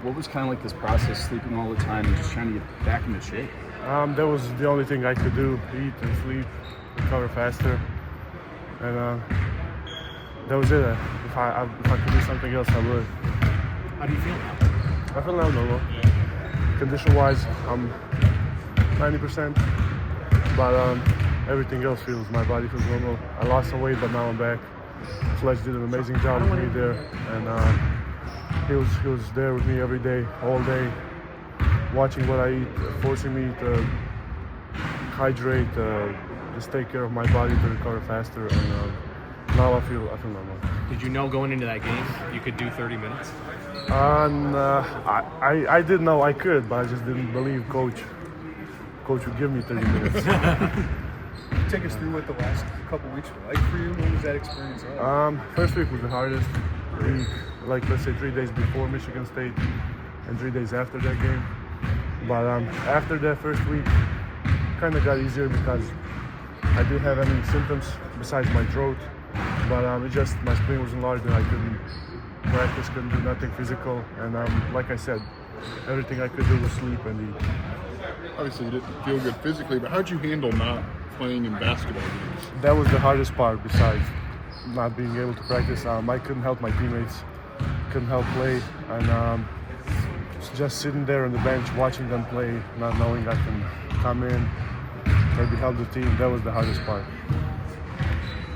what was kind of like this process, sleeping all the time and just trying to get back into shape? That was the only thing I could do: eat and sleep, recover faster, and that was it. If I could do something else, I would. How do you feel now? I feel now normal. Condition-wise, I'm 90%, but everything else feels. My body feels normal. I lost some weight, but now I'm back. Fletch did an amazing job with me there, and he was there with me every day, all day, watching what I eat, forcing me to hydrate, just take care of my body to recover faster, and now I feel normal. Did you know going into that game you could do 30 minutes? I did know I could, but I just didn't believe Coach would give me 30 minutes. Take us through what the last couple weeks were like for you. What was that experience like? First week was the hardest. Like let's say 3 days before Michigan State and 3 days after that game. But after that first week, kind of got easier because I didn't have any symptoms besides my throat. But it just my spleen was enlarged and I couldn't practice, couldn't do nothing physical. And like I said, everything I could do was sleep and eat. Obviously, you didn't feel good physically, but how'd you handle not playing in basketball games? That was the hardest part besides not being able to practice. I couldn't help my teammates, couldn't help play, and just sitting there on the bench watching them play, not knowing I can come in, maybe help the team. That was the hardest part.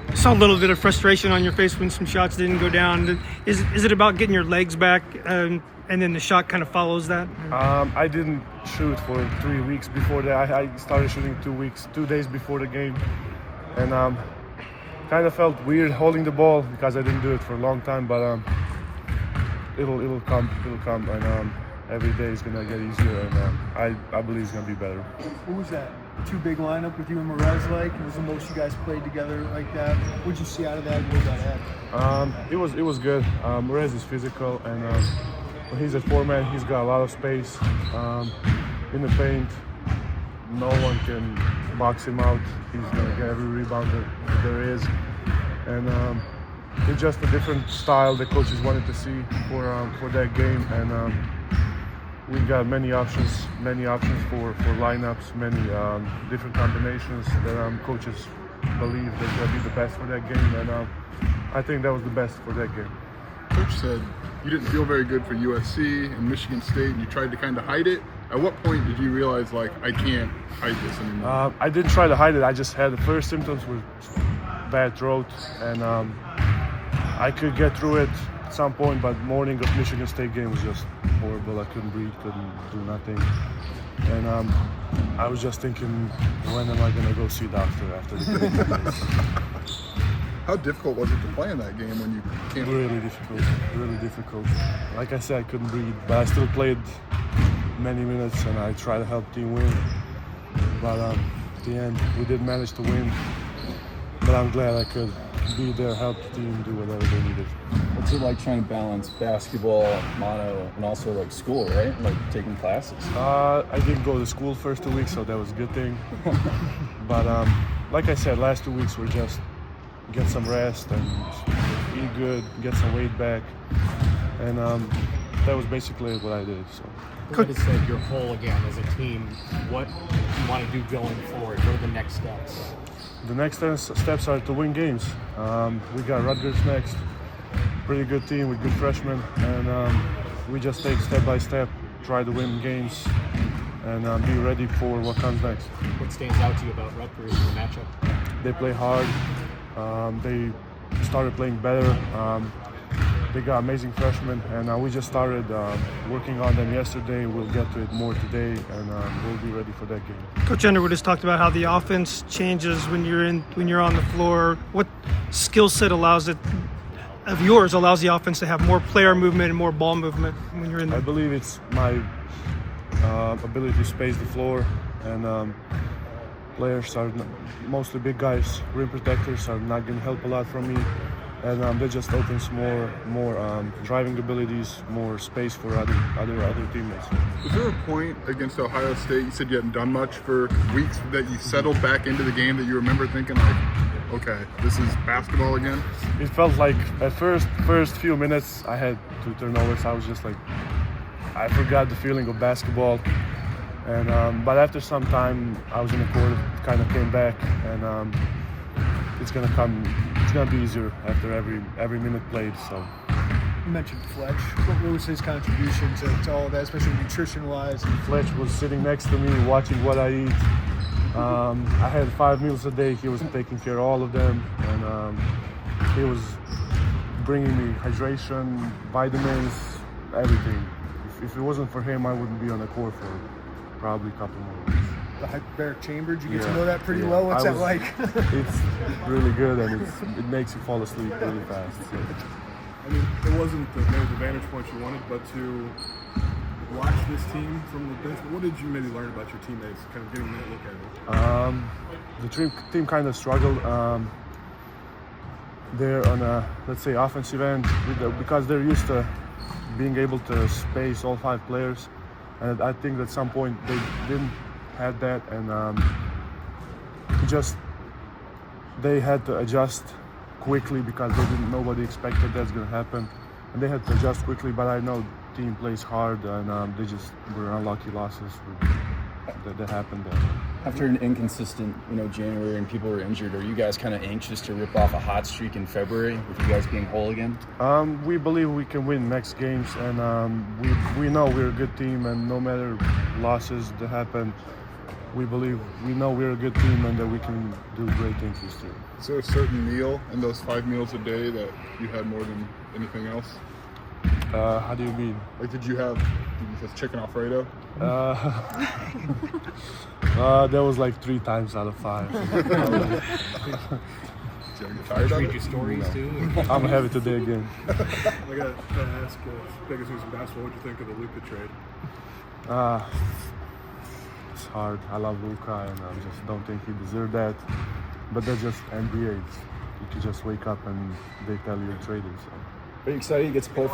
I saw a little bit of frustration on your face when some shots didn't go down. Is it about getting your legs back and then the shot kind of follows that? I didn't shoot for 3 weeks before that. I started shooting 2 days before the game, and kind of felt weird holding the ball because I didn't do it for a long time. But it'll come, and every day is gonna get easier, and I believe it's gonna be better. What was that two big lineup with you and Morez like? Was the most you guys played together like that? What'd you see out of that? What did that add? It was good. Morez is physical, and when he's a four-man, he's got a lot of space in the paint. No one can box him out. He's gonna get every rebound that there is, and it's just a different style the coaches wanted to see for that game, and we got many options for lineups, many different combinations that coaches believe they're gonna be the best for that game, and I think that was the best for that game. Coach said you didn't feel very good for USC and Michigan State, and you tried to kind of hide it. At what point did you realize, like, I can't hide this anymore? I didn't try to hide it. I just had the first symptoms were bad throat, and I could get through it at some point, but morning of Michigan State game was just horrible. I couldn't breathe, couldn't do nothing, and I was just thinking, when am I gonna go see a doctor after the game? How difficult was it to play in that game when you can't? Really difficult. Like I said, I couldn't breathe, but I still played many minutes and I tried to help the team win. But at the end, we did manage to win. But I'm glad I could be there, help the team do whatever they needed. What's it like trying to balance basketball, mono, and also like school, right? Like taking classes? I didn't go to school first 2 weeks, so that was a good thing. But like I said, last 2 weeks were just get some rest and eat good, get some weight back, and that was basically what I did. So. Coach said you're whole again as a team. What do you want to do going forward? What are the next steps? The next steps are to win games. We got Rutgers next, pretty good team with good freshmen, and we just take step by step, try to win games, and be ready for what comes next. What stands out to you about Rutgers in the matchup? They play hard. They started playing better. They got amazing freshmen, and we just started working on them yesterday. We'll get to it more today, and we'll be ready for that game. Coach Underwood has talked about how the offense changes when you're on the floor. What skill set allows the offense to have more player movement and more ball movement when you're in there? I believe it's my ability to space the floor, and players are mostly big guys, rim protectors are not going to help a lot from me, and that just opens more driving abilities, more space for other teammates. Was there a point against Ohio State, you said you hadn't done much for weeks, that you settled back into the game that you remember thinking like, okay, this is basketball again? It felt like at first few minutes I had 2 turnovers. I was just like, I forgot the feeling of basketball. And but after some time, I was in the court, it kind of came back, and it's gonna be easier after every minute played. So. You mentioned Fletch. What was his contribution to all of that, especially nutrition-wise? Fletch was sitting next to me, watching what I eat. I had 5 meals a day. He was taking care of all of them, and he was bringing me hydration, vitamins, everything. If it wasn't for him, I wouldn't be on the court for probably a couple more weeks. The hyperbaric chamber, did you get to know that pretty well? What's I that like? It's really good, and it makes you fall asleep really fast. So. I mean, it wasn't maybe the vantage point you wanted, but to watch this team from the bench, what did you maybe learn about your teammates, kind of getting that look at it? The team kind of struggled. They're on a, let's say, offensive end because they're used to being able to space all 5 players, and I think at some point they didn't have that, and they had to adjust quickly because nobody expected that's going to happen, and they had to adjust quickly. But I know team plays hard, and they just were unlucky losses that happened there. After an inconsistent, January and people were injured, are you guys kind of anxious to rip off a hot streak in February with you guys being whole again? We believe we can win next games, and we know we're a good team, and no matter losses that happen, we know we're a good team and that we can do great things this year. Is there a certain meal in those 5 meals a day that you had more than anything else? How do you mean? Like, did you have chicken Alfredo? That was like 3 times out of 5. Did you ever get tired of Read it? your stories too. I'm gonna have it today again. I got to ask, biggest news in basketball, what do you think of the Luka trade? It's hard. I love Luka, and I just don't think he deserved that. But that's just NBA. You can just wake up and they tell you you're traded. So. Are you excited he gets to play